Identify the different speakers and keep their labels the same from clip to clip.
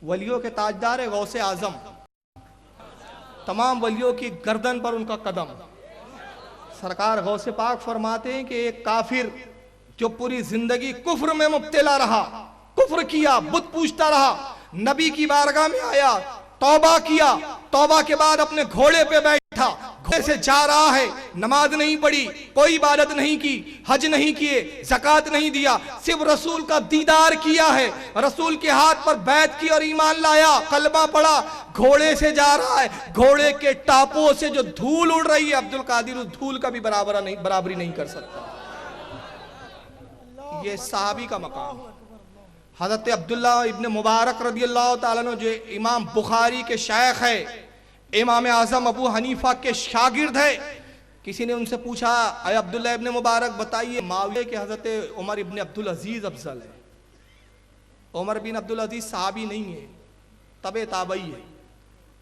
Speaker 1: ولیوں کے تاجدار غوث اعظم، تمام ولیوں کی گردن پر ان کا قدم۔ سرکار غوث پاک فرماتے ہیں کہ ایک کافر جو پوری زندگی کفر میں مبتلا رہا، کفر کیا، بت پوجتا رہا، نبی کی بارگاہ میں آیا، توبہ کیا، توبہ کے بعد اپنے گھوڑے پہ بیٹھا، گھوڑے سے جا رہا ہے، نماز نہیں پڑھی، کوئی عبادت نہیں کی، حج نہیں کیے، زکوٰۃ نہیں دیا، صرف رسول کا دیدار کیا ہے، رسول کے ہاتھ پر بیعت کی اور ایمان لایا، کلمہ پڑھا، گھوڑے سے جا رہا ہے، گھوڑے کے ٹاپوں سے جو دھول اڑ رہی ہے عبد القادر اس دھول کا بھی برابری نہیں کر سکتا۔ یہ صحابی کا مقام۔ حضرت عبداللہ ابن مبارک رضی اللہ تعالیٰ عنہ جو امام بخاری کے شیخ ہے، امام اعظم ابو حنیفہ کے شاگرد ہے، کسی نے ان سے پوچھا اے عبداللہ ابن مبارک بتائیے معاویہ کہ حضرت عمر ابن عبدالعزیز افضل ہے؟ عمر بن عبدالعزیز صحابی نہیں ہے، تبع تابعی ہے،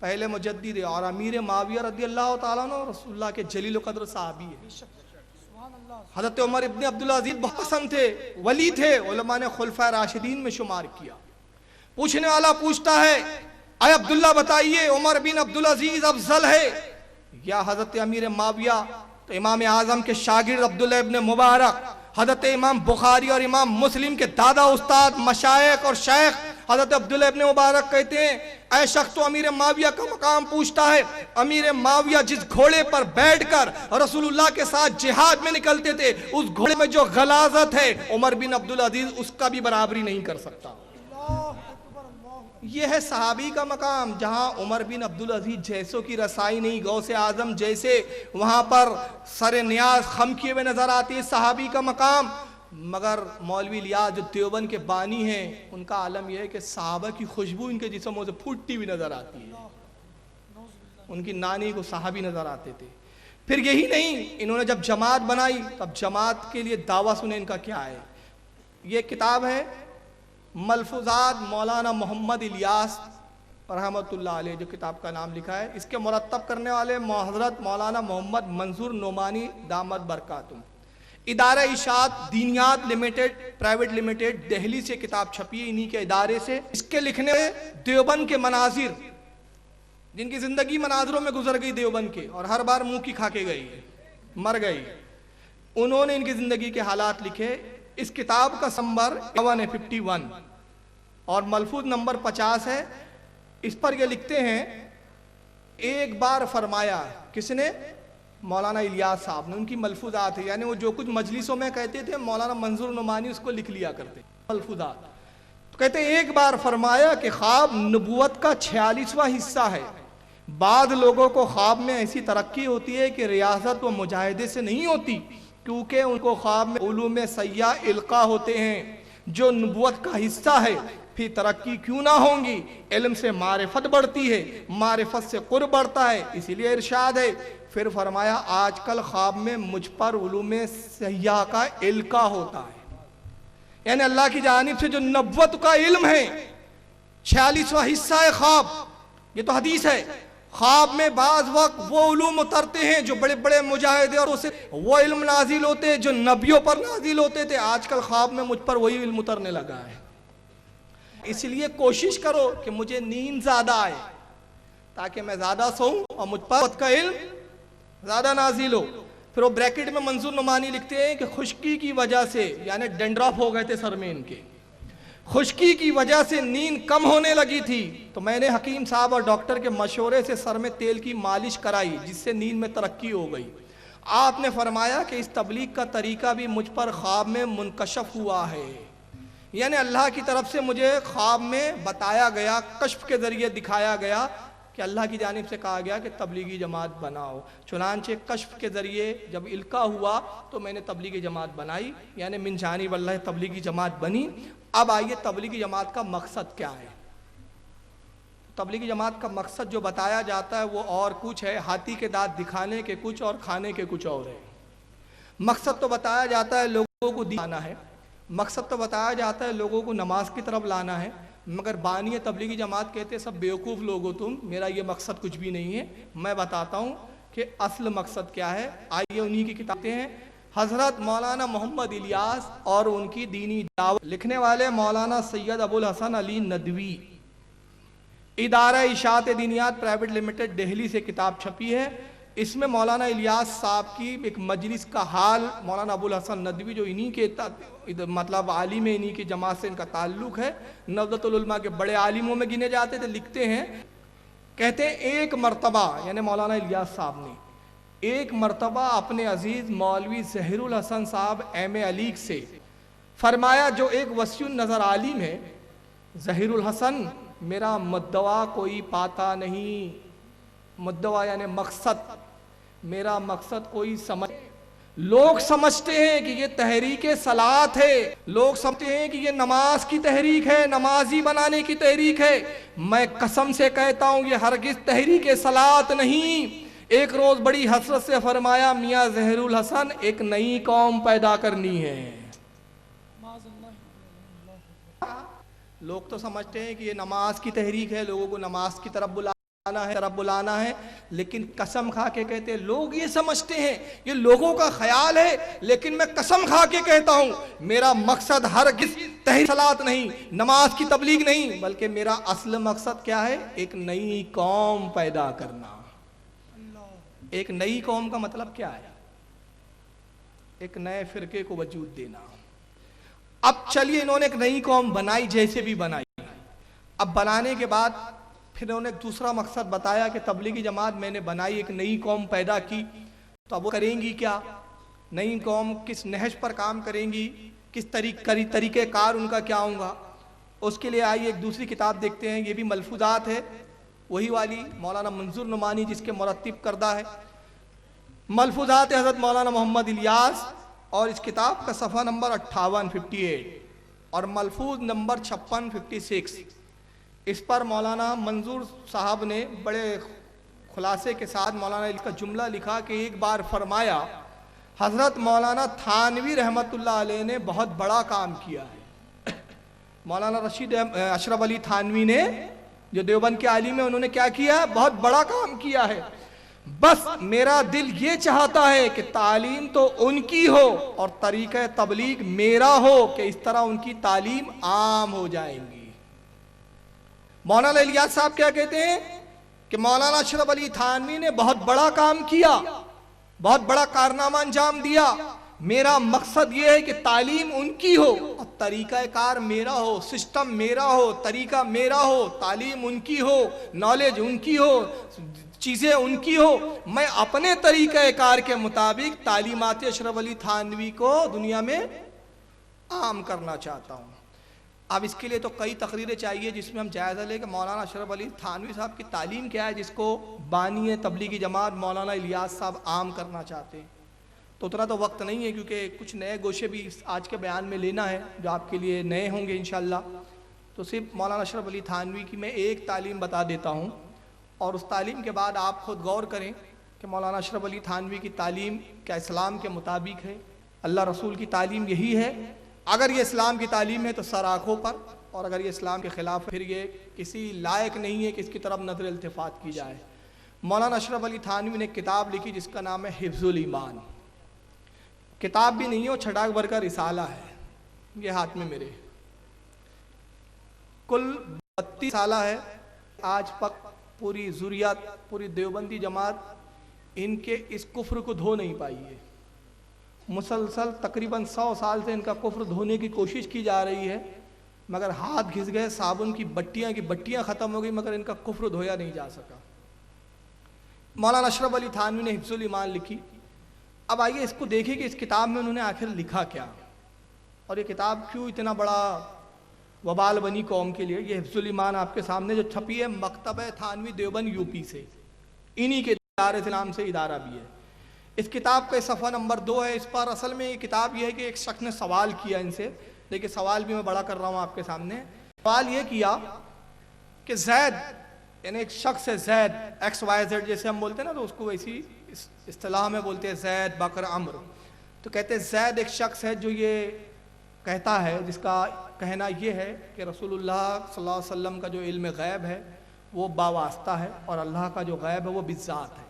Speaker 1: پہلے مجدد ہے، اور امیر معاویہ رضی اللہ تعالیٰ عنہ رسول اللہ کے جلیل و قدر صحابی ہے۔ حضرت عمر ابن عبدالعزیز بہت پسند تھے، ولی تھے، علماء نے خلفائے راشدین میں شمار کیا۔ پوچھنے والا پوچھتا ہے اے عبداللہ بتائیے عمر بن عبدالعزیز افضل ہے یا حضرت امیر معاویہ؟ تو امام اعظم کے شاگرد عبداللہ ابن مبارک، حضرت امام بخاری اور امام مسلم کے دادا استاد مشائخ اور شیخ حضرت عبداللہ ابن مبارک کہتے ہیں اے شخص تو امیر معاویہ کا مقام پوچھتا ہے، امیر معاویہ جس گھوڑے پر بیٹھ کر رسول اللہ کے ساتھ جہاد میں نکلتے تھے، اس گھوڑے میں جو غلاظت ہے عمر بن عبدالعزیز اس کا بھی برابری نہیں کر سکتا۔ یہ ہے صحابی کا مقام، جہاں عمر بن عبدالعزیز جیسوں کی رسائی نہیں، غوث اعظم جیسے وہاں پر سر نیاز خم کیے ہوئے نظر آتی ہے، صحابی کا مقام۔ مگر مولوی الیاس جو دیوبند کے بانی ہیں ان کا عالم یہ ہے کہ صحابہ کی خوشبو ان کے جسموں سے پھوٹتی ہوئی نظر آتی ہے، ان کی نانی کو صحابی نظر آتے تھے۔ پھر یہی نہیں، انہوں نے جب جماعت بنائی تب جماعت کے لیے دعویٰ سنیں ان کا کیا ہے۔ یہ کتاب ہے ملفوظات مولانا محمد الیاس رحمۃ اللہ علیہ، جو کتاب کا نام لکھا ہے، اس کے مرتب کرنے والے حضرت مولانا محمد منظور نعمانی دامت برکاتہم۔ ادارہ اشاعت دینیات لمیٹڈ پرائیویٹ لمیٹڈ دہلی سے کتاب چھپی ہے، انہی کے ادارے سے۔ اس کے لکھنے میں دیوبند کے مناظر، جن کی زندگی مناظروں میں گزر گئی دیوبند کے، اور ہر بار منہ کی کھا کے گئی، مر گئی، انہوں نے ان کی زندگی کے حالات لکھے۔ اس کتاب کا نمبر 51 اور ملفوظ نمبر 50 ہے۔ اس پر یہ لکھتے ہیں ایک بار فرمایا، کس نے؟ مولانا الیاس صاحب نے، ان کی ملفوظات ہے، یعنی وہ جو کچھ مجلسوں میں کہتے تھے مولانا منظور نعمانی اس کو لکھ لیا کرتے ملفوظات۔ تو کہتے ہیں ایک بار فرمایا کہ خواب نبوت کا 46واں حصہ ہے۔ بعض لوگوں کو خواب میں ایسی ترقی ہوتی ہے کہ ریاست و مجاہدے سے نہیں ہوتی، کیونکہ ان کو خواب میں علوم سیاح القاء ہوتے ہیں جو نبوت کا حصہ ہے۔ پھر ترقی کیوں نہ ہوں گی؟ علم سے معرفت بڑھتی ہے، معرفت سے قرب بڑھتا ہے، اسی لیے ارشاد ہے۔ پھر فرمایا آج کل خواب میں مجھ پر علوم سیاح کا القاء ہوتا ہے، یعنی اللہ کی جانب سے جو نبوت کا علم ہے 46واں حصہ ہے خواب۔ یہ تو حدیث ہے، خواب میں بعض وقت وہ علوم اترتے ہیں جو بڑے بڑے مجاہدے اور اسے وہ علم نازل ہوتے ہیں جو نبیوں پر نازل ہوتے تھے، آج کل خواب میں مجھ پر وہی علم اترنے لگا ہے۔ اس لیے کوشش کرو کہ مجھے نیند زیادہ آئے تاکہ میں زیادہ سوؤں اور مجھ پر کا علم زیادہ نازل ہو۔ پھر وہ بریکٹ میں منظور نعمانی لکھتے ہیں کہ خشکی کی وجہ سے، یعنی ڈینڈرف ہو گئے تھے سر میں ان کے، خشکی کی وجہ سے نیند کم ہونے لگی تھی، تو میں نے حکیم صاحب اور ڈاکٹر کے مشورے سے سر میں تیل کی مالش کرائی جس سے نیند میں ترقی ہو گئی۔ آپ نے فرمایا کہ اس تبلیغ کا طریقہ بھی مجھ پر خواب میں منکشف ہوا ہے، یعنی اللہ کی طرف سے مجھے خواب میں بتایا گیا، کشف کے ذریعے دکھایا گیا کہ اللہ کی جانب سے کہا گیا کہ تبلیغی جماعت بناؤ۔ چنانچہ کشف کے ذریعے جب القاء ہوا تو میں نے تبلیغی جماعت بنائی، یعنی من جانب اللہ تبلیغی جماعت بنی۔ اب آئیے تبلیغی جماعت کا مقصد کیا ہے؟ تبلیغی جماعت کا مقصد جو بتایا جاتا ہے وہ اور کچھ ہے، ہاتھی کے دانت دکھانے کے کچھ اور کھانے کے کچھ اور ہے۔ مقصد تو بتایا جاتا ہے لوگوں کو دلانا ہے، مقصد تو بتایا جاتا ہے لوگوں کو نماز کی طرف لانا ہے، مگر بانی تبلیغی جماعت کہتے ہیں سب بیوقوف لوگ ہو تم، میرا یہ مقصد کچھ بھی نہیں ہے۔ میں بتاتا ہوں کہ اصل مقصد کیا ہے، آئیے انہی کی کتابیں ہیں۔ حضرت مولانا محمد الیاس اور ان کی دینی دعوت، لکھنے والے مولانا سید ابو الحسن علی ندوی، ادارہ اشاعت دینیات پرائیویٹ لمیٹڈ دہلی سے کتاب چھپی ہے. اس میں مولانا الیاس صاحب کی ایک مجلس کا حال، مولانا ابو الحسن ندوی جو انہی کے مطلب عالم انہی کی جماعت سے ان کا تعلق ہے، نہضت العلماء کے بڑے عالموں میں گنے جاتے تھے، لکھتے ہیں، کہتے ہیں ایک مرتبہ یعنی مولانا الیاس صاحب نے ایک مرتبہ اپنے عزیز مولوی ظہیر الحسن صاحب ایم اے علیگ سے فرمایا، جو ایک وسیع النظر عالم ہے، ظہیر الحسن میرا مدعا کوئی پاتا نہیں، مدعا یعنی مقصد، میرا مقصد کوئی لوگ سمجھتے ہیں کہ یہ تحریک صلاۃ ہے، لوگ سمجھتے ہیں کہ یہ نماز کی تحریک ہے، نمازی بنانے کی تحریک ہے. میں قسم سے کہتا ہوں یہ ہرگز تحریک صلاۃ نہیں. ایک روز بڑی حسرت سے فرمایا، میاں ظہیر الحسن ایک نئی قوم پیدا کرنی ہے. لوگ تو سمجھتے ہیں کہ یہ نماز کی تحریک ہے، لوگوں کو نماز کی طرف بلانا ہے، لیکن قسم کھا کے کہتے ہیں، لوگ یہ سمجھتے ہیں یہ لوگوں کا خیال ہے، لیکن میں قسم کھا کے کہتا ہوں میرا مقصد ہرگز تحریک صلاۃ نہیں، نماز کی تبلیغ نہیں، بلکہ میرا اصل مقصد کیا ہے؟ ایک نئی قوم پیدا کرنا. ایک نئی قوم کا مطلب کیا ہے؟ ایک نئے فرقے کو وجود دینا. اب چلیے انہوں نے ایک نئی قوم بنائی، جیسے بھی بنائی. اب بنانے کے بعد پھر انہوں نے ایک دوسرا مقصد بتایا کہ تبلیغی جماعت میں نے بنائی، ایک نئی قوم پیدا کی، تو اب وہ کریں گی کیا؟ نئی قوم کس نہج پر کام کریں گی، کس طریقہ کار ان کا کیا ہوگا؟ اس کے لیے آئیے ایک دوسری کتاب دیکھتے ہیں. یہ بھی ملفوظات ہے، وہی والی مولانا منظور نعمانی جس کے مرتب کردہ ہے، ملفوظات حضرت مولانا محمد الیاس، اور اس کتاب کا صفحہ نمبر 58 اور ملفوظ نمبر 56 اس پر مولانا منظور صاحب نے بڑے خلاصے کے ساتھ مولانا کا جملہ لکھا کہ ایک بار فرمایا، حضرت مولانا تھانوی رحمت اللہ علیہ نے بہت بڑا کام کیا ہے. مولانا رشید اشرف علی تھانوی نے جو دیوبند کے عالم ہیں، انہوں نے کیا کیا؟ بہت بڑا کام کیا ہے. بس میرا دل یہ چاہتا ہے کہ تعلیم تو ان کی ہو اور طریقہ تبلیغ میرا ہو، کہ اس طرح ان کی تعلیم عام ہو جائیں گی. مولانا الیاس صاحب کیا کہتے ہیں کہ مولانا اشرف علی تھانوی نے بہت بڑا کام کیا، بہت بڑا کارنامہ انجام دیا. میرا مقصد یہ ہے کہ تعلیم ان کی ہو اور طریقہ کار میرا ہو، سسٹم میرا ہو، طریقہ میرا ہو، تعلیم ان کی ہو، نالج ان کی ہو، چیزیں ان کی ہو. میں اپنے طریقہ کار کے مطابق تعلیمات اشرف علی تھانوی کو دنیا میں عام کرنا چاہتا ہوں. اب اس کے لیے تو کئی تقریریں چاہیے جس میں ہم جائزہ لیں کہ مولانا اشرف علی تھانوی صاحب کی تعلیم کیا ہے جس کو بانی تبلیغی جماعت مولانا الیاس صاحب عام کرنا چاہتے ہیں. تو اتنا تو وقت نہیں ہے کیونکہ کچھ نئے گوشے بھی آج کے بیان میں لینا ہے جو آپ کے لیے نئے ہوں گے انشاءاللہ. تو صرف مولانا اشرف علی تھانوی کی میں ایک تعلیم بتا دیتا ہوں، اور اس تعلیم کے بعد آپ خود غور کریں کہ مولانا اشرف علی تھانوی کی تعلیم کیا اسلام کے مطابق ہے؟ اللہ رسول کی تعلیم یہی ہے؟ اگر یہ اسلام کی تعلیم ہے تو سر آنکھوں پر، اور اگر یہ اسلام کے خلاف ہے پھر یہ کسی لائق نہیں ہے کہ اس کی طرف نظر التفات کی جائے. مولانا اشرف علی تھانوی نے ایک کتاب لکھی جس کا نام ہے حفظ الایمان. کتاب بھی نہیں ہے، وہ چھٹاک بھر کا رسالہ ہے. یہ ہاتھ میں میرے کل 32 سالہ ہے. آج تک پوری ذریات، پوری دیوبندی جماعت ان کے اس کفر کو دھو نہیں پائی ہے. مسلسل تقریباً 100 سال سے ان کا کفر دھونے کی کوشش کی جا رہی ہے، مگر ہاتھ گھس گئے، صابن کی بٹیاں ختم ہو گئی، مگر ان کا کفر دھویا نہیں جا سکا. مولانا اشرف علی تھانوی نے حفظ الایمان لکھی. اب آئیے اس کو دیکھیں کہ اس کتاب میں انہوں نے آخر لکھا کیا، اور یہ کتاب کیوں اتنا بڑا وبال بنی قوم کے لیے. یہ حفظ الایمان آپ کے سامنے جو چھپی ہے مکتبہ تھانوی دیوبند یوپی سے، انہی کے ادارے سے نام سے ادارہ بھی ہے. اس کتاب کا صفحہ نمبر 2 ہے. اس پر اصل میں یہ کتاب یہ ہے کہ ایک شخص نے سوال کیا ان سے، دیکھیں سوال بھی میں بڑا کر رہا ہوں آپ کے سامنے. سوال یہ کیا کہ زید یعنی ایک شخص ہے، زید ایکس وائی زیڈ جیسے ہم بولتے ہیں نا، تو اس کو ویسی اصطلاح میں بولتے ہیں زید بکر عمرو. تو کہتے ہیں زید ایک شخص ہے جو یہ کہتا ہے، جس کا کہنا یہ ہے کہ رسول اللہ صلی اللہ علیہ وسلم کا جو علم غیب ہے وہ باواسطہ ہے، اور اللہ کا جو غیب ہے وہ بالذات ہے.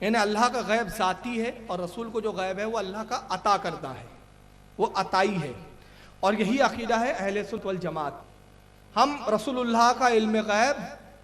Speaker 1: یعنی اللہ کا غیب ذاتی ہے اور رسول کو جو غیب ہے وہ اللہ کا عطا کردہ ہے، وہ عطائی ہے. اور یہی عقیدہ ہے اہل سنت والجماعت. ہم رسول اللہ کا علم غیب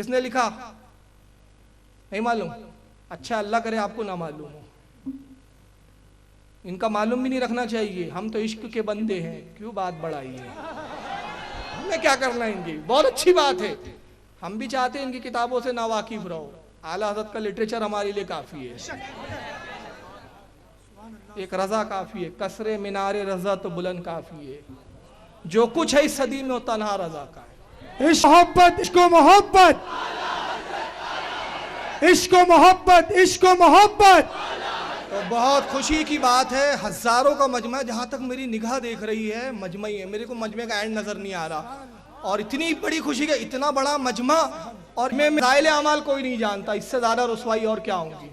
Speaker 1: کس نے لکھا؟ نہیں معلوم؟ اچھا اللہ کرے آپ کو نہ معلوم ہو، ان کا معلوم بھی نہیں رکھنا چاہیے، ہم تو عشق کے بندے ہیں، کیوں بات بڑھائی ہے؟ ہمیں کیا کرنا ہے ان کی؟ بہت اچھی بات ہے، ہم بھی چاہتے ہیں ان کی کتابوں سے ناواقف رہو، اعلیٰ حضرت کا لٹریچر ہمارے لیے کافی ہے، ایک رضا کافی ہے، کسرے مینار رضا تو بلند کافی ہے، جو کچھ ہے اس صدی میں وہ تنہا رضا کا ہے۔
Speaker 2: عشق محبت، عشق و محبت، عشق و محبت، عشق و محبت۔
Speaker 1: تو بہت خوشی کی بات ہے، ہزاروں کا مجمع، جہاں تک میری نگاہ دیکھ رہی ہے مجمع ہی ہے، میرے کو مجمع کا اینڈ نظر نہیں آ رہا، اور اتنی بڑی خوشی کا اتنا بڑا مجمع، اور میں مسائل اعمال کوئی نہیں جانتا، اس سے زیادہ رسوائی اور کیا ہوں گی،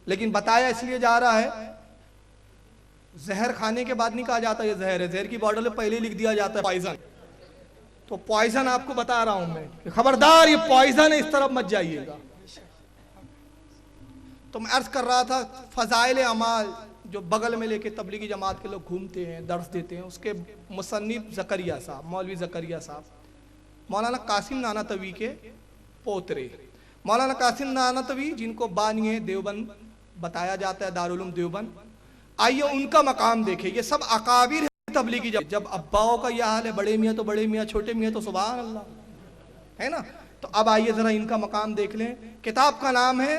Speaker 1: لیکن بتایا اس لیے جا رہا ہے، زہر کھانے کے بعد نہیں کہا جاتا یہ زہر ہے، زہر کی بوٹل میں پہلے لکھ دیا جاتا ہے پوائزن، تو پوائزن آپ کو بتا رہا ہوں میں کہ خبردار یہ پوائزن ہے، اس طرف مت جائیے گا۔ تو میں عرض کر رہا تھا فضائل اعمال جو بغل میں لے کے تبلیغی جماعت کے لوگ گھومتے ہیں، درس دیتے ہیں، اس کے مصنف زکریا صاحب، مولوی زکریا صاحب، مولانا قاسم نانوتوی کے پوترے، مولانا قاسم نانوتوی جن کو بانی دیوبند بتایا جاتا ہے، دارالعلوم دیوبند، آئیے ان کا مقام دیکھیں، یہ سب اکابر ہیں تبلیغی جب اباؤں کا یہ حال ہے، بڑے میاں تو بڑے میاں، چھوٹے میاں تو سبحان اللہ ہے نا، تو اب آئیے ذرا ان کا مقام دیکھ لیں۔ کتاب کا نام ہے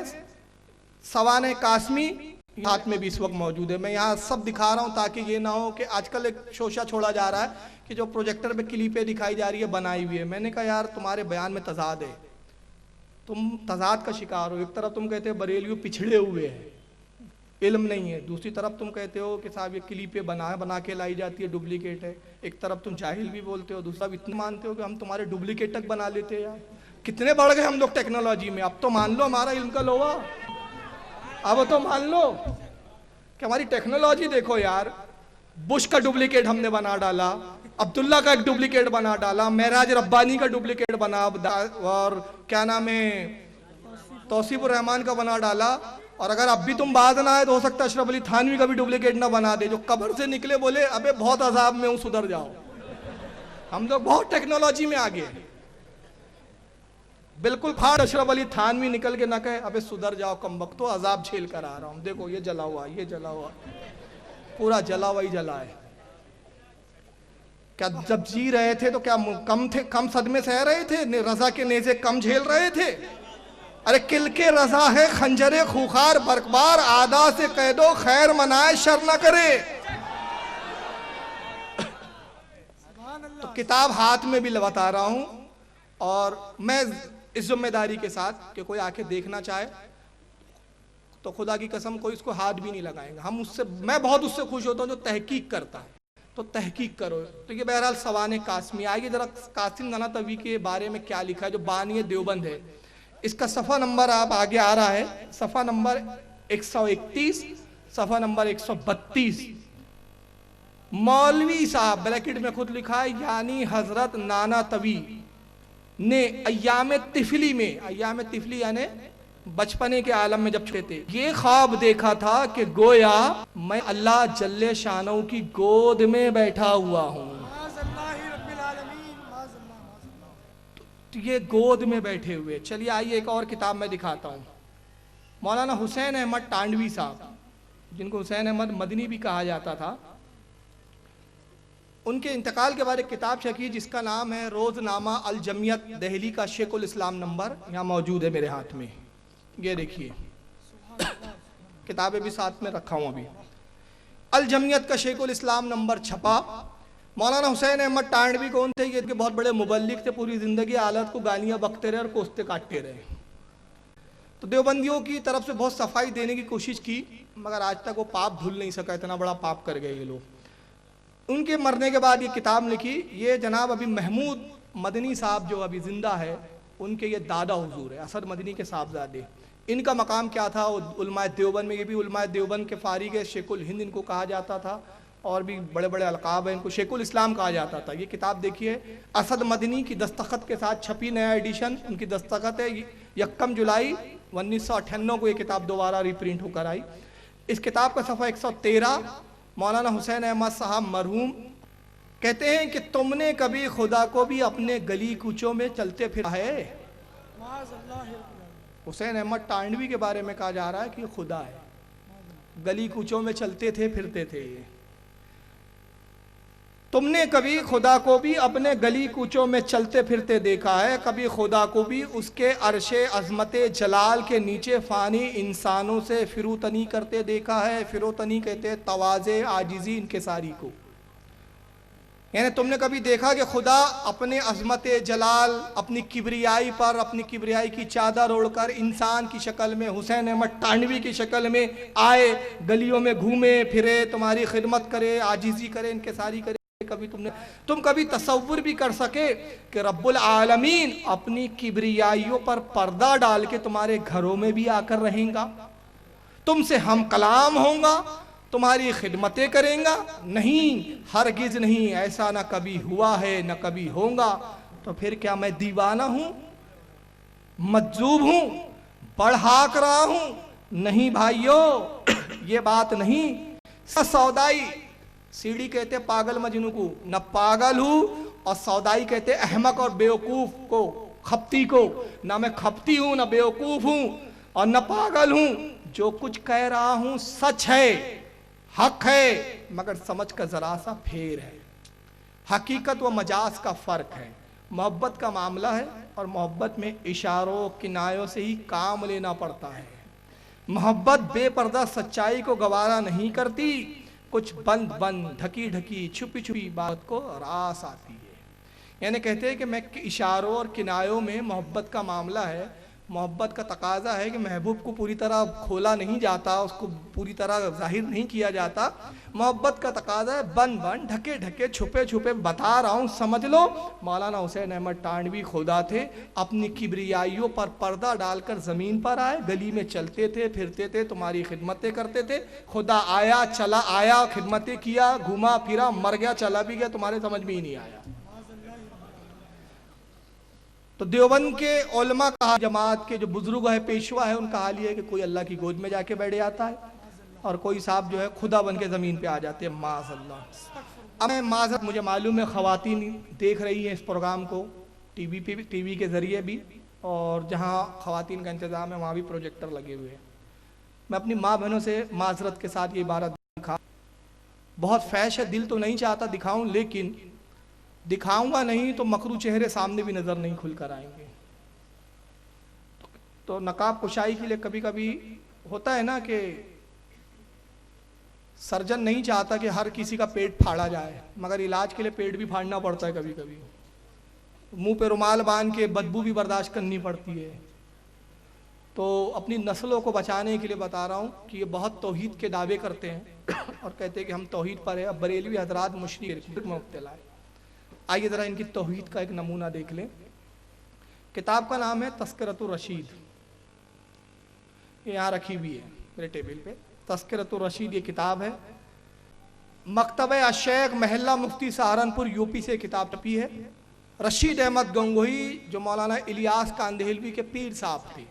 Speaker 1: سوانح قاسمی، ہاتھ میں بھی اس وقت موجود ہے، میں یہاں سب دکھا رہا ہوں تاکہ یہ نہ ہو کہ آج کل ایک شوشہ چھوڑا جا رہا ہے کہ جو پروجیکٹر پہ کلپیں دکھائی جا رہی ہے بنائی ہوئی ہے، میں نے کہا یار تمہارے بیان میں تضاد ہے، تم تضاد کا شکار ہو، ایک طرف تم کہتے ہو بریلوی پچھڑے ہوئے ہیں، علم نہیں ہے، دوسری طرف تم کہتے ہو کہ صاحب یہ کلپیں بنا کے لائی جاتی ہے، ڈپلیکیٹ ہے، ایک طرف تم جاہل بھی بولتے ہو، دوسرا اتنا مانتے ہو کہ ہم تمہارے ڈپلیکیٹ تک بنا لیتے ہیں، یار کتنے بڑھ گئے ہم لوگ ٹیکنالوجی میں، اب تو مان لو ہمارا علم کا لوہا، اب تو مان لو کہ ہماری ٹیکنالوجی دیکھو یار، بش کا ڈپلیکیٹ ہم نے بنا ڈالا، عبداللہ کا ایک ڈپلیکیٹ بنا ڈالا، معراج ربانی کا ڈپلیکیٹ بنا، اور کیا نام ہے توصیف الرحمان کا بنا ڈالا، اور اگر اب بھی تم باز نہ آئے تو ہو سکتا ہے اشرف علی تھانوی کا بھی ڈپلیکیٹ نہ بنا دے، جو قبر سے نکلے بولے ابے بہت عذاب میں ہوں سدھر جاؤ، ہم لوگ بہت ٹیکنالوجی میں آگے ہیں، بالکل پھاڑ اشرف علی تھانوی نکل کے نہ کہے ابے سدھر جاؤ کم وقتو، عذاب جھیل کر آ رہا ہوں، دیکھو یہ جلا ہوا، یہ جلا ہوا، پورا جلا ہوا ہی جلا ہے، کیا جب جی رہے تھے تو کیا کم صدمے سہ رہے تھے، رضا کے نیزے کم جھیل رہے تھے؟ ارے کل کے رضا ہے خنجر خوخار برقبار، آدھا سے قید و خیر منائے شر نہ کرے۔ تو کتاب ہاتھ میں بھی بتا رہا ہوں، اور میں اس ذمہ داری کے ساتھ کہ کوئی آ کے دیکھنا چاہے تو خدا کی قسم کوئی اس کو ہاتھ بھی نہیں لگائیں گا، میں بہت اس سے خوش ہوتا ہوں جو تحقیق کرتا ہے، تو تحقیق کرو۔ تو یہ بہرحال سوانح قاسمی، آئیے ذرا قاسم نانوتوی کے بارے میں کیا لکھا ہے جو بانی دیوبند ہے، اس کا صفحہ نمبر آپ آگے آ رہا ہے، صفحہ نمبر 131، صفحہ نمبر 132، مولوی صاحب بریکٹ میں خود لکھا ہے، یعنی حضرت نانوتوی نے ایام طفلی میں، ایام طفلی یعنی بچپنے کے عالم میں جب چھوٹے تھے، یہ خواب دیکھا تھا کہ گویا میں اللہ جل شانہ کی گود میں بیٹھا ہوا ہوں، تو یہ گود میں بیٹھے ہوئے۔ چلیے آئیے ایک اور کتاب میں دکھاتا ہوں، مولانا حسین احمد ٹانڈوی صاحب، جن کو حسین احمد مدنی بھی کہا جاتا تھا، ان کے انتقال کے بارے کتاب چھپی جس کا نام ہے روزنامہ الجمیت، دہلی کا شیخ الاسلام نمبر یہاں موجود ہے میرے ہاتھ میں، یہ دیکھیے کتابیں بھی ساتھ میں رکھا ہوں ابھی، الجمیت کا شیخ الاسلام نمبر چھپا۔ مولانا حسین احمد ٹانڈوی کون تھے؟ یہ بہت بڑے مبلغ تھے، پوری زندگی حالت کو گالیاں بکتے رہے اور کوستے کاٹتے رہے، تو دیوبندیوں کی طرف سے بہت صفائی دینے کی کوشش کی، مگر آج تک وہ پاپ دھل نہیں سکا، اتنا بڑا پاپ کر گئے یہ لوگ۔ ان کے مرنے کے بعد یہ کتاب لکھی، یہ جناب ابھی محمود مدنی صاحب جو ابھی زندہ ہے، ان کے یہ دادا حضور ہے، اسد مدنی کے صاحبزادے، ان کا مقام کیا تھا علماء دیوبند میں، یہ بھی علماء دیوبند کے فارغ ہے، شیخ الہند ان کو کہا جاتا تھا، اور بھی بڑے بڑے القاب ہیں، ان کو شیخ الاسلام کہا جاتا تھا۔ یہ کتاب دیکھیے اسد مدنی کی دستخط کے ساتھ چھپی، نیا ایڈیشن، ان کی دستخط ہے، 1 جولائی 1998 کو یہ کتاب دوبارہ ری پرنٹ ہو کر آئی۔ اس کتاب کا صفحہ 113، مولانا حسین احمد صاحب مرحوم کہتے ہیں کہ تم نے کبھی خدا کو بھی اپنے گلی کوچوں میں چلتے پھرا ہے؟ حسین احمد ٹانڈوی کے بارے میں کہا جا رہا ہے کہ یہ خدا ہے، گلی کوچوں میں چلتے تھے پھرتے تھے یہ۔ تم نے کبھی خدا کو بھی اپنے گلی کوچوں میں چلتے پھرتے دیکھا ہے؟ کبھی خدا کو بھی اس کے عرش عظمت جلال کے نیچے فانی انسانوں سے فروتنی کرتے دیکھا ہے؟ فروتنی کہتے ہیں تواضع، عاجزی، انکساری کو۔ یعنی تم نے کبھی دیکھا کہ خدا اپنے عظمت جلال، اپنی کبریائی پر، اپنی کبریائی کی چادر اوڑھ کر انسان کی شکل میں، حسین احمد ٹانڈوی کی شکل میں آئے، گلیوں میں گھومے پھرے، تمہاری خدمت کرے، عاجزی کرے، انکساری کرے؟ کبھی تم کبھی تصور بھی کر سکے کہ رب العالمین اپنی کبریائیوں پر پردہ ڈال کے تمہارے گھروں میں بھی آ کر رہیں گا، تم سے ہم کلام ہوں گا، تمہاری خدمتیں کریں گا؟ نہیں، ہرگز نہیں، ایسا نہ کبھی ہوا ہے نہ کبھی ہوگا۔ تو پھر کیا میں دیوانہ ہوں، مجذوب ہوں، بڑھاک رہا ہوں؟ نہیں بھائیو، یہ بات نہیں۔ سودائی، سیڑھی کہتے پاگل مجنوں کو، نہ پاگل ہوں، اور سودائی کہتے احمق اور بیوقوف کو، کھپتی کو، نہ میں کھپتی ہوں نہ بیوقوف ہوں اور نہ پاگل ہوں۔ جو کچھ کہہ رہا ہوں سچ ہے، حق ہے، مگر سمجھ کا ذرا سا پھیر ہے۔ حقیقت و مجاز کا فرق ہے۔ محبت کا معاملہ ہے اور محبت میں اشاروں کنایوں سے ہی کام لینا پڑتا ہے۔ محبت بے پردہ سچائی کو گوارا نہیں کرتی، کچھ بند بند، ڈھکی ڈھکی، چھپی چھپی بات کو راس آتی ہے۔ یعنی کہتے ہیں کہ میں اشاروں اور کنایوں میں محبت کا معاملہ ہے۔ محبت کا تقاضا ہے کہ محبوب کو پوری طرح کھولا نہیں جاتا، اس کو پوری طرح ظاہر نہیں کیا جاتا۔ محبت کا تقاضا ہے بند بند، ڈھکے ڈھکے، چھپے چھپے بتا رہا ہوں، سمجھ لو۔ مولانا حسین احمد ٹانڈوی خدا تھے، اپنی کبریائیوں پر پردہ ڈال کر زمین پر آئے، گلی میں چلتے تھے پھرتے تھے، تمہاری خدمتیں کرتے تھے۔ خدا آیا چلا آیا، خدمتیں کیا، گھوما پھرا، مر گیا، چلا بھی گیا، تمہارے سمجھ میں ہی نہیں آیا۔ تو دیوبند کے علماء کا، جماعت کے جو بزرگ ہے، پیشوا ہے، ان کا حال یہ ہے کہ کوئی اللہ کی گود میں جا کے بیٹھ جاتا ہے اور کوئی صاحب جو ہے خدا بن کے زمین پہ آ جاتے ہیں، معاذ اللہ۔ اب میں معذرت، مجھے معلوم ہے خواتین دیکھ رہی ہیں اس پروگرام کو ٹی وی پہ بھی، ٹی وی کے ذریعے بھی، اور جہاں خواتین کا انتظام ہے وہاں بھی پروجیکٹر لگے ہوئے ہیں۔ میں اپنی ماں بہنوں سے معذرت کے ساتھ یہ عبارت دکھا، بہت فحش ہے، دل تو نہیں چاہتا دکھاؤں، لیکن دکھاؤں گا نہیں تو مکروہ چہرے سامنے بھی نظر نہیں کھل کر آئیں گے۔ تو نقاب کشائی کے لیے کبھی کبھی ہوتا ہے نا کہ سرجن نہیں چاہتا کہ ہر کسی کا پیٹ پھاڑا جائے، مگر علاج کے لیے پیٹ بھی پھاڑنا پڑتا ہے، کبھی کبھی منہ پہ رومال باندھ کے بدبو بھی برداشت کرنی پڑتی ہے۔ تو اپنی نسلوں کو بچانے کے لیے بتا رہا ہوں کہ یہ بہت توحید کے دعوے کرتے ہیں اور کہتے ہیں کہ ہم توحید پر ہیں۔ اب بریلوی حضرات مشرک میں مبتلا ہے۔ آئیے ذرا ان کی توحید کا ایک نمونہ دیکھ لیں۔ کتاب کا نام ہے تذکرۃ الرشید، یہ یہاں رکھی ہوئی ہے میرے ٹیبل پہ۔ تذکرۃ الرشید یہ کتاب ہے، مکتبہ الشیخ محلہ مفتی سہارنپور یو پی سے کتاب چھپی ہے۔ رشید احمد گنگوہی جو مولانا الیاس کاندھیلوی کے پیر صاحب تھے،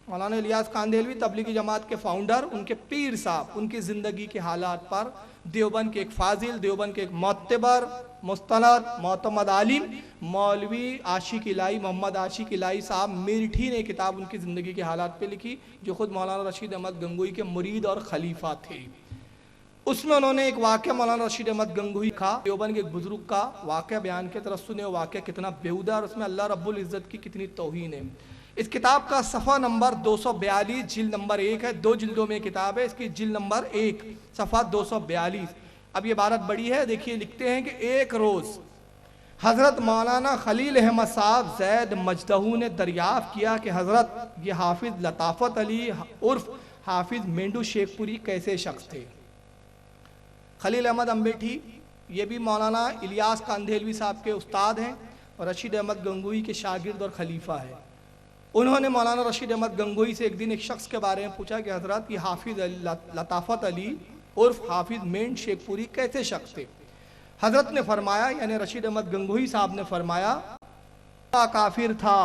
Speaker 1: مولانا الیاس کاندھیلوی تبلیغی جماعت کے فاؤنڈر، ان کے پیر صاحب، ان کی زندگی کے حالات پر دیوبند کے ایک فاضل، دیوبند کے ایک معتبر، مستند، معتمد عالم مولوی عاشق الہی محمد عاشق الہی صاحب میرٹھی نے کتاب ان کی زندگی کے حالات پہ لکھی، جو خود مولانا رشید احمد گنگوہی کے مرید اور خلیفہ تھے۔ اس میں انہوں نے ایک واقعہ مولانا رشید احمد گنگوہی کا، دیوبند کے ایک بزرگ کا واقعہ بیان کیا۔ طرف سنے واقعہ کتنا بیہودہ اور اس میں اللہ رب العزت کی کتنی توہین ہے۔ اس کتاب کا صفحہ نمبر 242، جلد نمبر 1 ہے، 2 جلدوں میں کتاب ہے، اس کی جلد نمبر 1، صفحہ 242۔ اب یہ عبارت بڑی ہے، دیکھیے لکھتے ہیں کہ ایک روز حضرت مولانا خلیل احمد صاحب زید مجدہو نے دریافت کیا کہ حضرت یہ حافظ لطافت علی عرف حافظ مینڈو شیخ پوری کیسے شخص تھے؟ خلیل احمد امبیٹھی یہ بھی مولانا الیاس کاندھیلوی صاحب کے استاد ہیں اور رشید احمد گنگوہی کے شاگرد اور خلیفہ ہیں۔ انہوں نے مولانا رشید احمد گنگوہی سے ایک دن ایک شخص کے بارے میں پوچھا کہ حضرت یہ حافظ لطافت علی عرف حافظ مینڈ شیخ پوری کیسے شخص تھے؟ حضرت نے فرمایا، یعنی رشید احمد گنگوہی صاحب نے فرمایا، کافر تھا،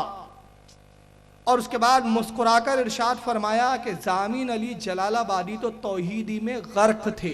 Speaker 1: اور اس کے بعد مسکرا کر ارشاد فرمایا کہ زامین علی جلال آبادی تو توحیدی میں غرق تھے۔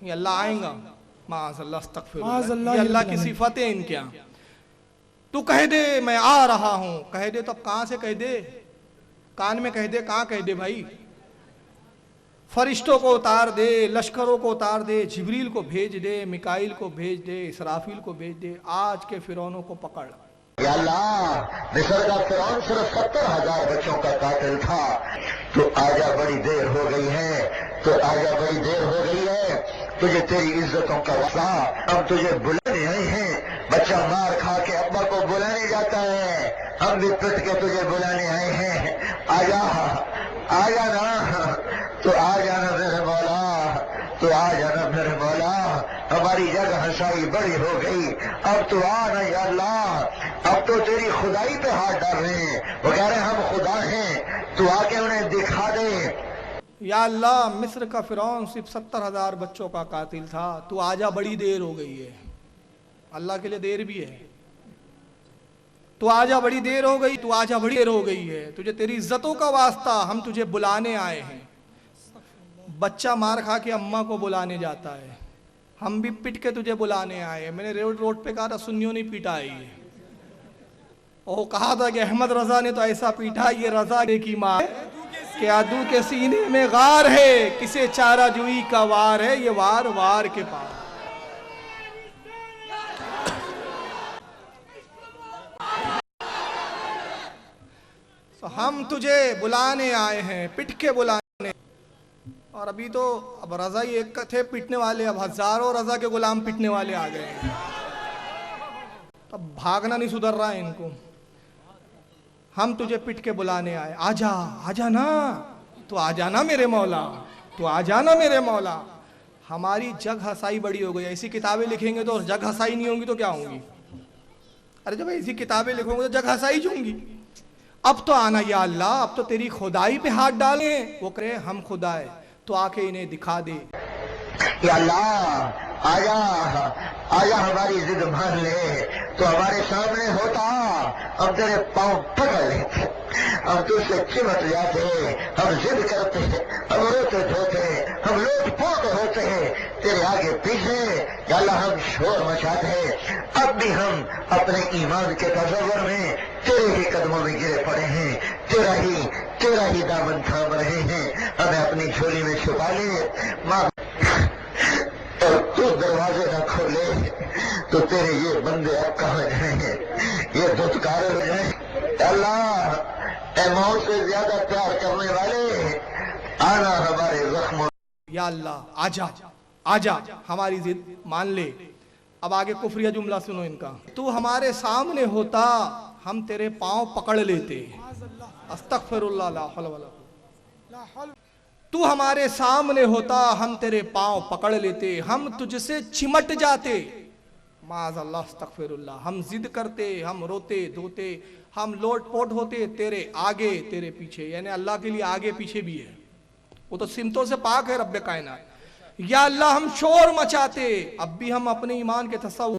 Speaker 1: یہ اللہ آئیں گا معاذ اللہ استغفر
Speaker 2: معاذ
Speaker 1: اللہ،
Speaker 2: اللہ
Speaker 1: یہ اللہ کی
Speaker 2: العظیم۔
Speaker 1: صفاتیں ان کے یہاں۔ تو کہہ دے میں آ رہا ہوں، کہہ دے تو اب کہاں سے کہہ دے؟ کان میں کہہ دے، کہاں کہہ دے بھائی؟ فرشتوں کو اتار دے، لشکروں کو اتار دے، جبریل کو بھیج دے، میکائیل کو بھیج دے، اسرافیل کو بھیج دے، آج کے فرعونوں کو پکڑ۔
Speaker 3: یا اللہ مصر کا فرعون صرف 70,000 بچوں کا قاتل تھا، تو آجا بڑی دیر ہو گئی ہے، تو آجا بڑی دیر ہو گئی ہے، تجھے تیری عزتوں کا واسطہ، ہم تجھے بلانے آئے ہیں۔ بچہ مار کھا کے ابا کو بلانے جاتا ہے، ہم بھی پٹ کے تجھے بلانے آئے ہیں، آجا آجا نا، تو آ جانا میرے مولا، تو آ جانا میرے مولا، ہماری جگ ہنسائی بڑی ہو گئی، اب تو آ نا یا اللہ، اب تو تیری خدائی پہ ہاتھ ڈال رہے ہیں، وہ کہہ رہے ہیں ہم خدا ہیں، تو آ کے انہیں دکھا دے۔
Speaker 1: یا اللہ مصر کا فرعون صرف 70,000 بچوں کا قاتل تھا، تو آجا بڑی دیر ہو گئی ہے۔ اللہ کے لیے دیر بھی ہے، تو آجا بڑی دیر ہو گئی، تو آجا بڑی دیر ہو گئی ہے، تجھے تیری عزتوں کا واسطہ ہم تجھے بلانے آئے ہیں۔ بچہ مار کھا کے اماں کو بلانے جاتا ہے، ہم بھی پٹ کے تجھے بلانے آئے ہیں۔ میں نے روڈ پہ کہا تھا سنیوں نہیں پیٹا ہے یہ، وہ کہا تھا کہ احمد رضا نے تو ایسا پیٹا، یہ رضا کی ماں ہے کہ عدو کے سینے میں غار ہے، کسے چارہ جوئی کا وار ہے، یہ وار وار کے پار۔ ہم تجھے بلانے آئے ہیں، پٹ کے بلانے، اور ابھی تو اب رضا ہی ایک تھے پیٹنے والے، اب ہزاروں رضا کے غلام پیٹنے والے آ گئے ہیں، اب بھاگنا نہیں سدھر رہا ہے ان کو۔ ہم تجھے پٹ کے بلانے آئے، آجا آجا نا، تو آ جانا میرے مولا، تو آ جانا میرے مولا۔ ہماری جگ ہسائی بڑی ہو گئی، ایسی کتابیں لکھیں گے تو جگ ہسائی نہیں ہوں گی تو کیا ہوں گی؟ ارے جب ایسی کتابیں لکھوں گے تو جگ ہسائی ہوں گی۔ اب تو آنا یا اللہ، اب تو تیری خدائی پہ ہاتھ ڈالیں۔ وہ کہے ہم خدا ہے، تو آ کے انہیں دکھا دے۔
Speaker 3: یا اللہ آجا آجا ہماری ضد مان لے، تو ہمارے سامنے ہوتا ہم تیرے پاؤں پکڑ لیتے، ہم تجھ سے چمٹ جاتے، ہم ضد کرتے، ہم روتے دھوتے، ہم لوٹ پوٹ ہوتے تیرے آگے پیچھے۔ یا اللہ ہم شور مچاتے، اب بھی ہم اپنے ایمان کے تصور میں تیرے ہی قدموں میں گرے پڑے ہیں، تیرا ہی دامن تھام رہے ہیں، ہمیں اپنی جھولی میں چھپا لے ماں، اور تو دروازے نہ کھولے تو تیرے یہ بندے اب کہاں جائیں، یہ دھتکارے ہو جائیں۔ اللہ اے موت سے زیادہ پیار کرنے والے، آنا ہمارے زخموں۔
Speaker 1: یا اللہ آجا آجا ہماری ضد مان لے۔ اب آگے کفریہ جملہ سنو ان کا، تو ہمارے سامنے ہوتا ہم تیرے پاؤں پکڑ لیتے۔ استغفر اللہ لا حول ولا قوة۔ تو ہمارے سامنے ہوتا ہم تیرے پاؤں پکڑ لیتے، ہم تجھ سے چمٹ جاتے۔ معاذ اللہ استغفر اللہ، ہم ضد کرتے، ہم روتے دھوتے، ہم لوٹ پوٹ ہوتے تیرے آگے تیرے پیچھے، یعنی اللہ کے لیے آگے پیچھے بھی ہے، وہ تو سمتوں سے پاک ہے رب کائنات۔ یا اللہ ہم شور مچاتے، اب بھی ہم اپنے ایمان کے تصور